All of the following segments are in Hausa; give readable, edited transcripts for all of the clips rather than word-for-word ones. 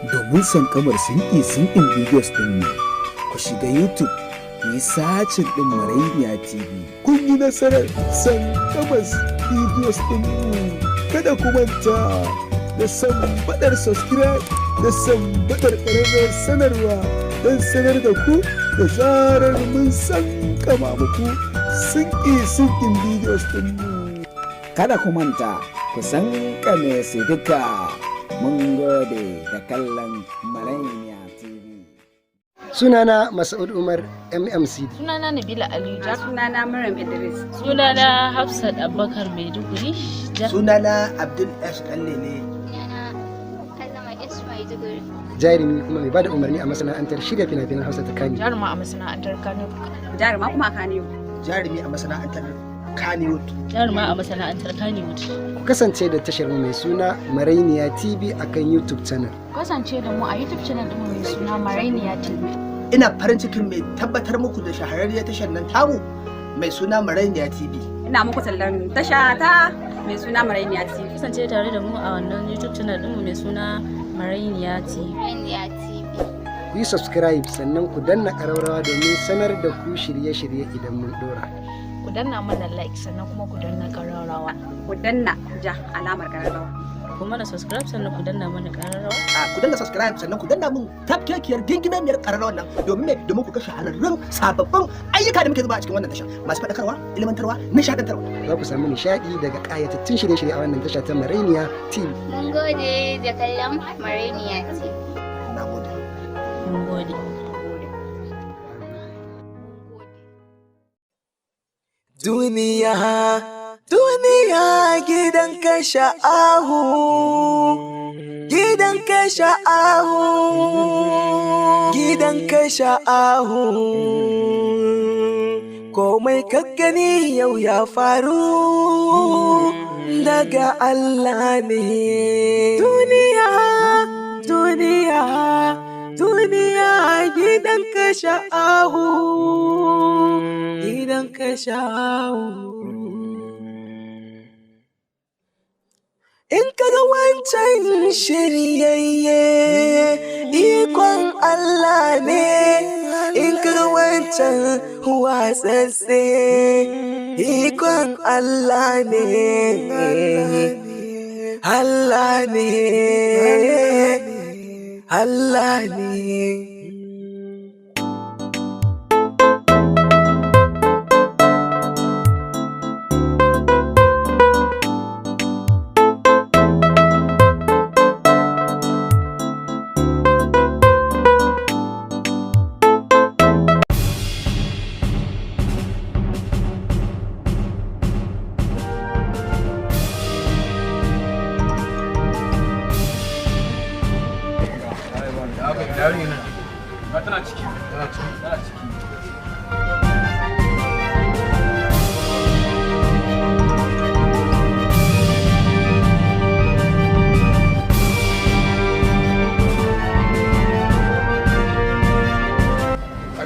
domin sankamar sinƙin videos ɗinmu. Ku shiga YouTube ku yi sacin ɗin Marainiya TV. Kun yi nasarar sankamar videos ɗinmu. Kada ku manta da sambaɗar subscribe da sambaɗar ƙararrawar sanarwa don sanar da ku da zarar mun sankama muku sinƙin videos ɗinmu. Kada ku manta ku sankame su duka. Mun gode da kallon Marainiya TV. Sunana Mas'ud Umar MMCD. Sunana Nabila Aliyu. Sunana Maryam Idris. Sunana Hafsat Abubakar Maiduguri. Sunana Abdul S. Kallele. Jarumi kuma mai bada umarni a masana'antar shirya fina-finan Hausa ta Kano. Jaruma a masana'antar Kano. Jaruma kuma a Kano. Jarumi a masana'antar Kannywood. Jaruma a masana'antar Kannywood. Ku kasance da tashar mai suna Marainiya TV akan YouTube channel. Kasance da mu a YouTube channel ɗinmu mai suna Marainiya TV. Ina farin cikin mai tabbatar muku da shahararriyar tashar nan tamu mai suna Marainiya TV. Ina muku tallan tasha ta mai suna Marainiya TV. Kasance tare da mu a wannan YouTube channel ɗinmu mai suna Marainiya TV. Ku yi subscribe sannan ku danna ƙararrawa domin sanar da ku shirye-shirye idan mun dora. Ku danna mana like sannan kuma ku danna ƙararrawa. Ku danna ja alamar ƙararrawa. Ku mana subscribe sannan ku danna mana ƙararrawa. Ku danna subscribe sannan ku danna mun tafkekiyar gingimemiyar ƙararrawar nan domin ku ga shahararrun sababbin ayyuka da muke zuba a cikin wannan tasha masu faɗakarwa, ilmantarwa, nishaɗantarwa. Za ku samu nishaɗi daga ƙayatattun shirye-shirye a wannan tasha ta Marainiya TV. Mun gode da kallon Marainiya TV. Na gode. Mun gode. Duniya gidan kashe ahu, gidan kashe ahu, gidan kashe ahu. Komai ka gani yau ya faru daga Allah ne. Duniya gidan kashe ahu, gidan kashe ahu. In kaga wancan shiryayye ikon Allah ne, in kaga wancan watsatse ikon Allah ne, Allah ne, Allah ne. Tana ciki.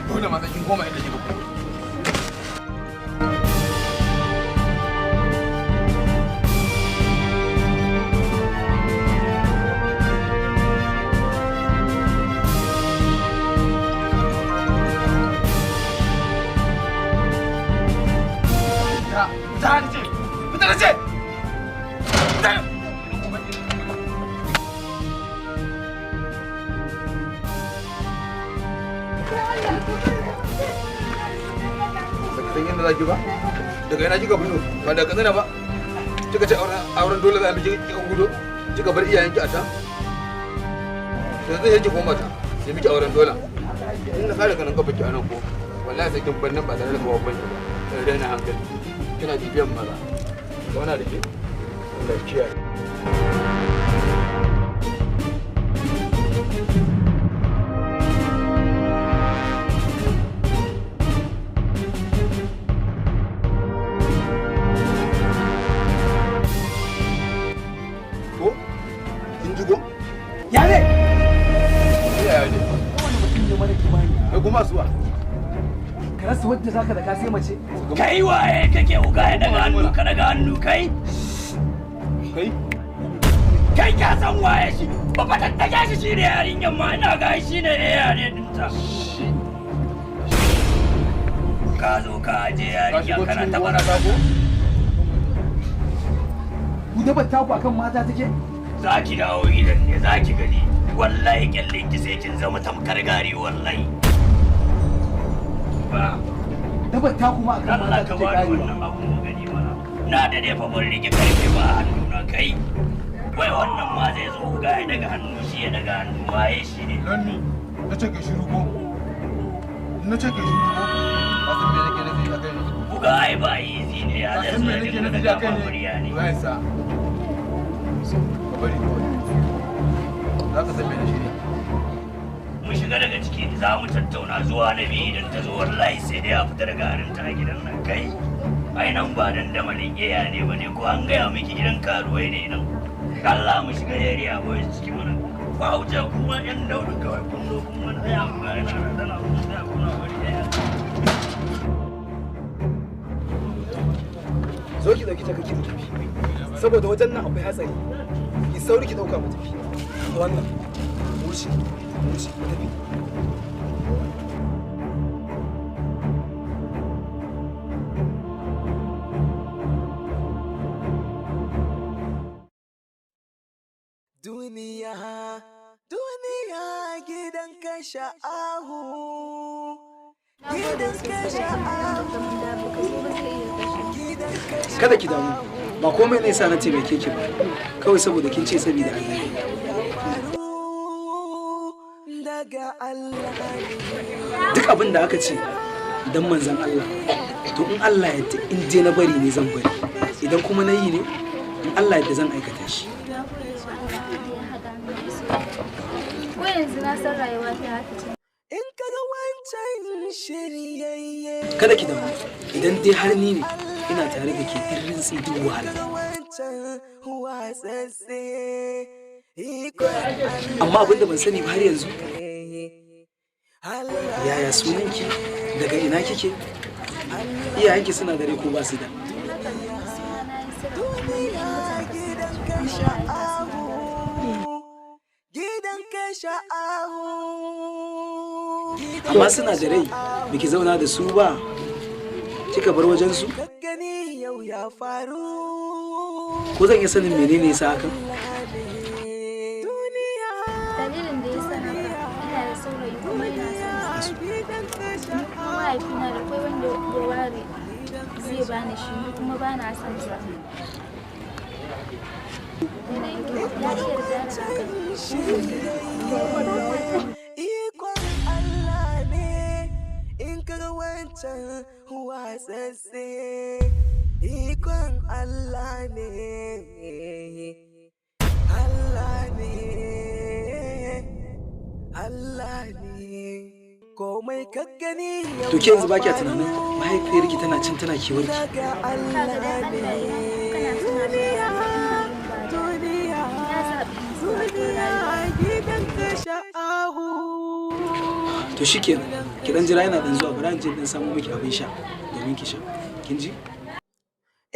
Dole ma sai kin koma inda kika fito. Daga yana kika fito ba daga katsina ba kika ce auren dole za mu je kika gudu kika bar iyayenki a can to zai yanke koma ta sai miki auren dole in na kare kanan kafa ki anan ko wallahi sai kin bar nan ba tare da babban ki ba sai dai na hankali kina bibiyan maza zauna da ke Allah ya kiyaye Ka rasa wadda zaka da ka sai mace. Kai waye kake uga ya daga hannu ka daga hannu kai? Kai? kai ka san waye shi ba fa tattake shi shine yarinyan ma ina ga shi ne yare dinta ka zo ka je yarinya kana ta bara ko ku da ba ta ku akan mata take za ki dawo gidan ne za ki gani wallahi kyallin ki sai kin zama tamkar gari wallahi ba tabbata kuma akan mata take gari wannan abun mu gani mana na da dai fa mun rike karfe ba hannuna kai wai wannan ma zai zo ga daga hannu shi ya daga hannu waye shi ne Lanni na ce ka shiru ko na ce ka shiru ko ba san me nake nufi a kai ne buga ai ba easy ne ya da san me nake nufi a kai ne ba sa ka bari kawai za ka san me na shirya mu shiga daga ciki za mu tattauna zuwa na biyu idan ta zo wallahi sai dai a fita daga harin ta gidan nan kai ai nan ba dandamalin iya ne ba ne ko an gaya miki gidan karuwai ne nan Allah mu shiga area boys ciki mana ba wuce kuma yan daudu kawai kun zo kuma na ya mu gane na dana kun da kuna wani daya zo ki dauki ta kake tafi saboda wajen nan akwai hatsari ki sauri ki dauka mu tafi wannan wuce tafi Duniya gidan ka sha'ahu gidan ka sha'ahu kada ki damu ba komai ne sa na taimake ki ba kawai saboda kin ce saboda Allah duk abin da aka ce dan manzon Allah to in Allah ya yarda in je na bari ne zan bari idan kuma na yi ne in Allah ya yarda zan aikata shi yanzu na san rayuwa ta haka ce. In ka ga wancan shiryayye. Kada ki damu idan dai har ni ne ina tare da ke irin duk wahala. Amma abin da ban sani ba har yanzu. Yaya sunanki? Daga ina kike? Iyayenki suna da rai ko ba su da? Amma suna da rai biki zauna da su ba kika bar wajen su ko zan iya sanin menene yasa hakan dalilin da yasa haka ina da saurayi kuma ina son su mahaifina da kai wanda ya ware zai bani shi kuma bana son sa Ikon Allah ne in kaga wancan watsatse. Ikon Allah ne, Allah ne, Allah ne. Komai ka gani yau. To ke yanzu ba kya tunanin mahaifiyarki tana cin tana kewarki. To shikenan ki dan jira yana dan zuwa bari an je dan samu miki abin sha domin ki sha kin ji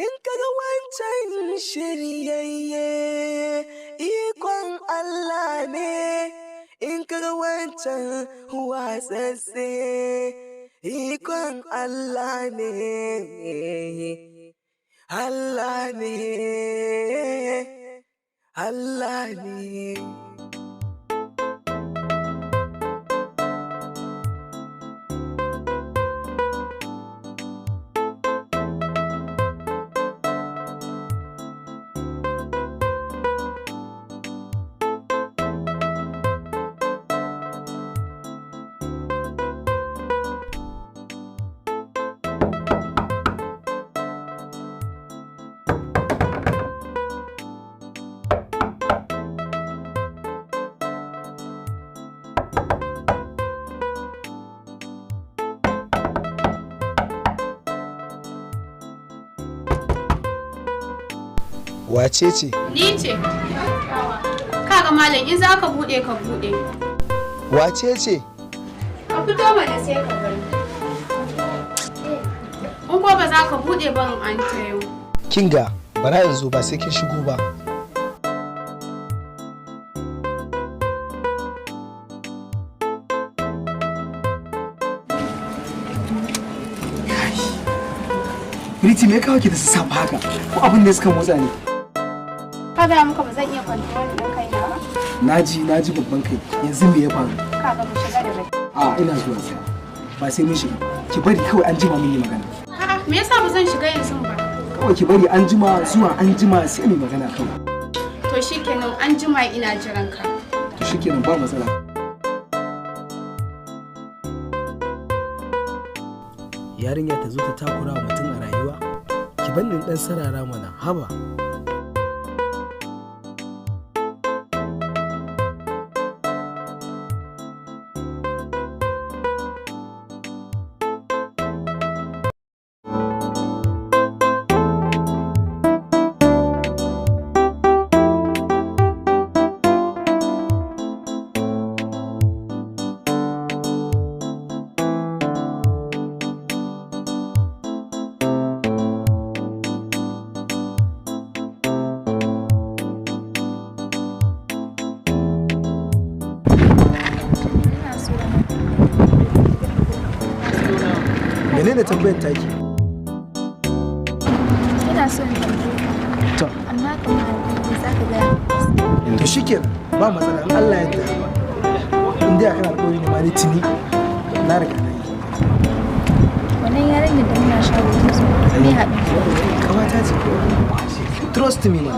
in kaga wancan shiryayye ikon Allah ne in kaga wancan watsatse ikon Allah ne Allah ne Allah ne Wace ce? Ni ce. Kaga malam in za ka bude ka bude. Wace ce? Ka fito mana sai ka gani. In ko ba za ka bude ban an tayo. Kinga, bara yanzu ba sai kin shigo ba. Riti me kawo ki da sassafe haka? Ko abin da suka motsa ne? Ka gaya muka ba zan iya kwantar da kaina ba? Naji babban kai. Yanzu me ya faru? Ka ga mu shiga da rai. A ina zuwa sai. Ba sai mun shiga. Ki bari kawai an jima mun yi magana. A'a, me yasa ba zan shiga yanzu ba? Kawai ki bari an jima zuwa an jima sai mu magana kawai. To shikenan an jima ina jiran ka. To shikenan ba matsala. Yarinya ta zo ta takura wa mutum a rayuwa? Ki bannin dan sarara mana, haba. Menene tambayar taki? Ina so in tambaye To, amma kamar da za ka gaya to shikenan ba matsala in Allah ya yarda. In dai akan alƙawari ne ma ni tuni na riga na yi. wannan yarinyar da muna shawo ta so me haɗin Kawata ce. Trust me ma.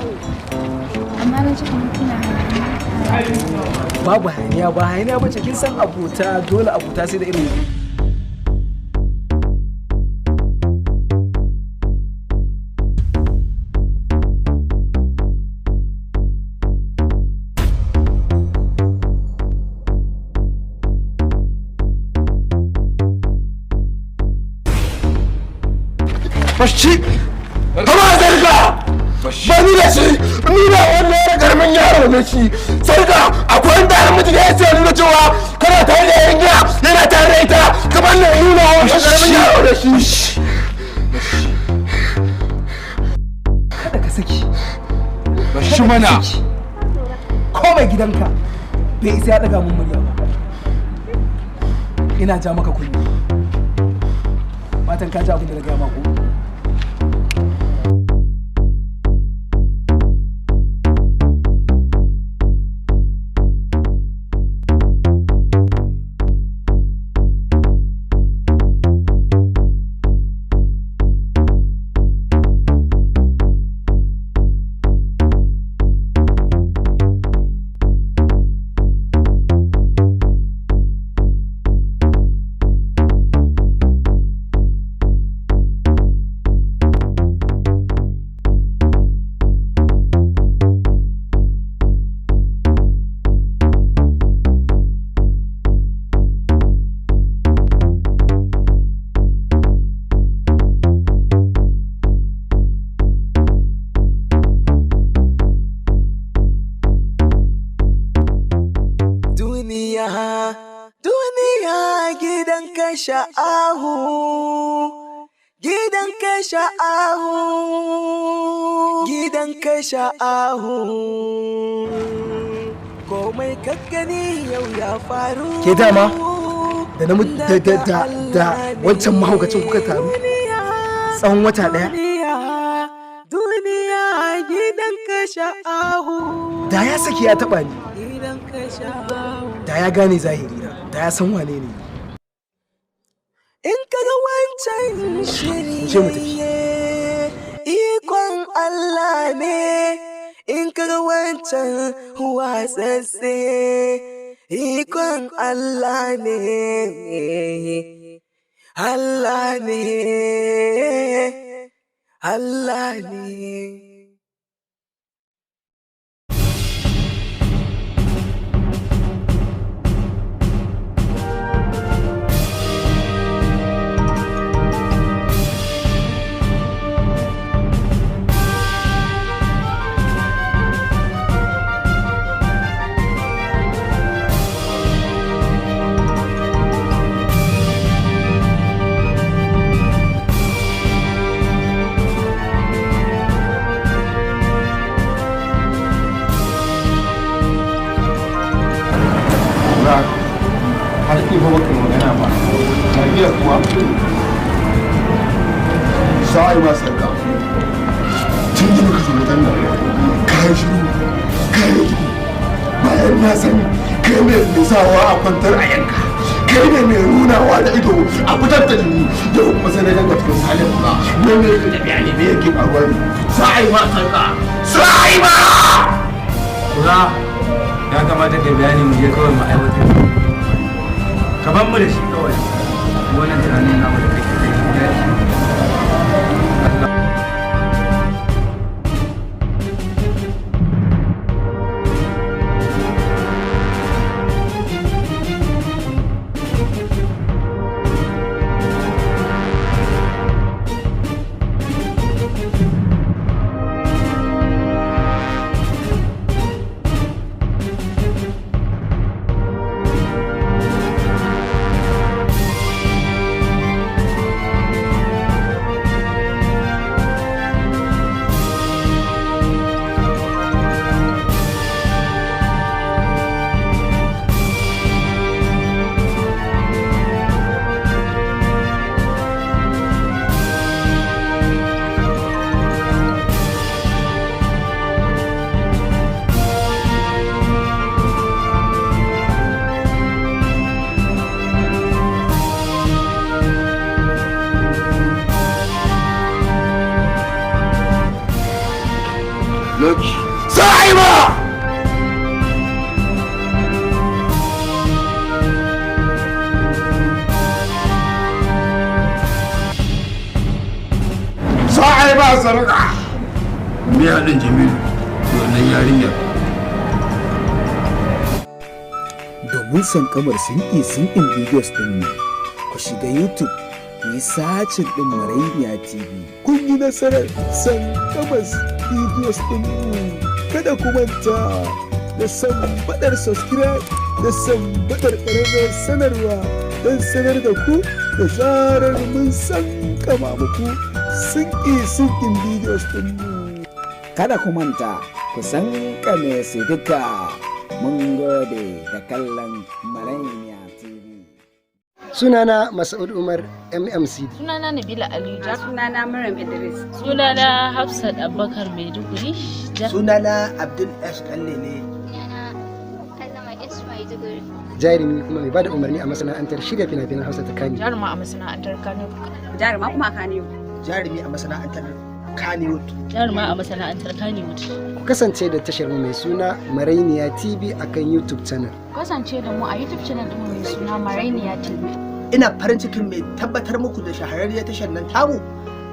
amma na ji kamar kuna hayaniya. Babu hayaniya ba hayaniya bace kin san abota dole abota sai da irin Bashi! Kama zarga! Ba ni da shi! Ni da wannan ya garmin yaro na shi! Sarka! Akwai wanda ya mutu da ya ce nuna cewa kana tare da yan giya yana tare da ita kamar na nuna wannan garmin yaro da shi! kada ka saki. Bashi mana! Ko mai gidanka bai isa ya daga mun murya ba. Ina ja maka kunni. Matan ka ji abin da na gaya mako. Duniya gidan kashe ahu, gidan kashe ahu, gidan kashe ahu. Komai kakkani yau ya faru. Ke dama da na da wancan mahaukacin kuka taru tsawon wata ɗaya. Duniya gidan kashe ahu. Da ya saki ya taɓa ni. Da ya gane zahirina, da ya san wane ne. In kaga wancan shirye ikon Allah ne, in kaga wancan watsatse ikon Allah ne, Allah ne, Allah ne. Har ki ba baka magana ba. Lafiya kuwa? sai ma sarka tun da muka zo wajen nan kai shiru kai bayan na sani kai ne mai sawa a kwantar a yanka kai ne mai nunawa da ido a fitar da jini da kuma sai na ganga cikin salin ba ne ne da bayani me yake faruwa ne sai ma sarka sai ma kura ya kamata ka bayani mu je kawai mu aiwatar ka ban mu da shi kawai wannan tunanin namu da kake kai ya shi Loki sai ma sai ba sarka me haɗin Jamilu wannan yarinyar domin sankamar sinkin videos din mu ku shiga YouTube ku yi sacin din Marainiya TV. Kun yi nasarar sankamar videos din mu. Kada ku manta da sambaɗar subscribe da sambaɗar ƙararrawar sanarwa don sanar da ku da zarar mun sankama muku sinkin videos din mu. Kada ku manta ku sankame su duka. Mun gode da kallon Marainiya TV. Sunana Mas'ud Umar MMC. Sunana Nabila Aliyu. Sunana Maryam Idris. Sunana Hafsat Abubakar Maiduguri. Sunana Abdul S. Kallele. Jarumi kuma mai bada umarni a masana'antar shirya fina-finan Hausa ta Kano. Jaruma a masana'antar Kano. Jaruma kuma a Kano. Jarumi a masana'antar Kannywood. Jaruma a masana'antar Kannywood. Ku kasance da tashar mu mai suna Marainiya TV akan YouTube channel. Kasance da mu a YouTube channel ɗin mai suna Marainiya TV. Ina farin cikin mai tabbatar muku da shahararriyar tashar nan tamu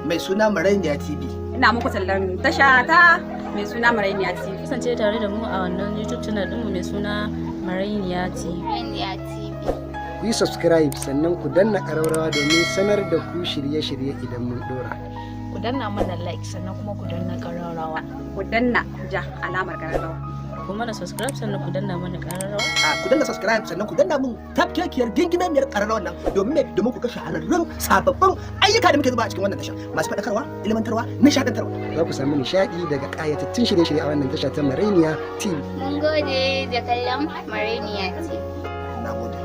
mai suna Marainiya TV. Ina muku tallan tasha ta mai suna Marainiya TV. Kasance tare da mu a wannan YouTube channel ɗin mai suna Marainiya TV. Marainiya TV. Ku yi subscribe sannan ku danna ƙararrawa domin sanar da ku shirye-shirye idan mun dora. Ku danna mana like sannan kuma ku danna ƙararrawa. Ku danna ja alamar ƙararrawa. Ku mana subscribe sannan ku danna mana ƙararrawa. Ku danna subscribe sannan ku danna mun tafkekiyar gingimemiyar ƙararrawar nan domin ku ga shahararrun sababbin ayyuka da muke zuba a cikin wannan tasha masu faɗakarwa, ilmantarwa, nishaɗantarwa. Za ku samu nishaɗi daga ƙayatattun shirye-shirye a wannan tasha ta Marainiya TV. Mun gode da kallon Marainiya TV. Na gode.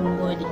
Mun gode.